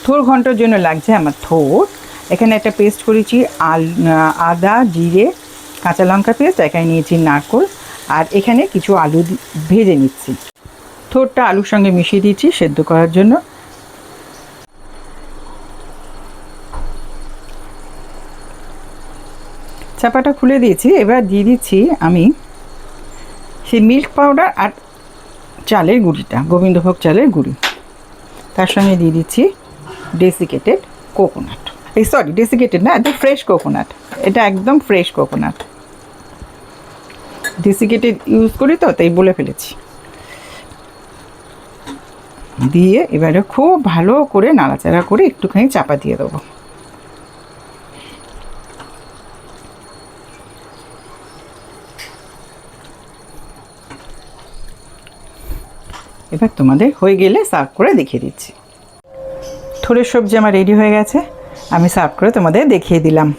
থোড় ঘন্টার জন্য লাগছে আমার থোড়। এখানে একটা পেস্ট করেছি আদা, জিরে, কাঁচা লঙ্কা পেস্ট। এখানে নিয়েছি নারকেল, আর এখানে কিছু আলু ভেজে নিচ্ছি। থোড়টা আলুর সঙ্গে মিশিয়ে দিচ্ছি সেদ্ধ করার জন্য। চাপাটা খুলে দিয়েছি। এবার দিয়ে দিচ্ছি আমি সেই মিল্ক পাউডার আর চালের গুঁড়িটা, গোবিন্দভোগ চালের গুঁড়ি। তার সঙ্গে দিয়ে দিচ্ছি ডেসিকেটেড কোকোনাট। সরি, ডেসিকেটেড না, এটা ফ্রেশ কোকোনাট। এটা একদম ফ্রেশ কোকোনাট। ডেসিকেটেড ইউজ করি তো, তাই বলে ফেলেছি। দিয়ে এবারে খুব ভালো করে নাড়াচাড়া করে একটুখানি চাপা দিয়ে দেবো। এবার তোমাদের হয়ে গেলে সার্ভ করে দেখিয়ে দিচ্ছি। থোড়ের সবজি আমার রেডি হয়ে গেছে, আমি সার্ভ করে তোমাদের দেখিয়ে দিলাম।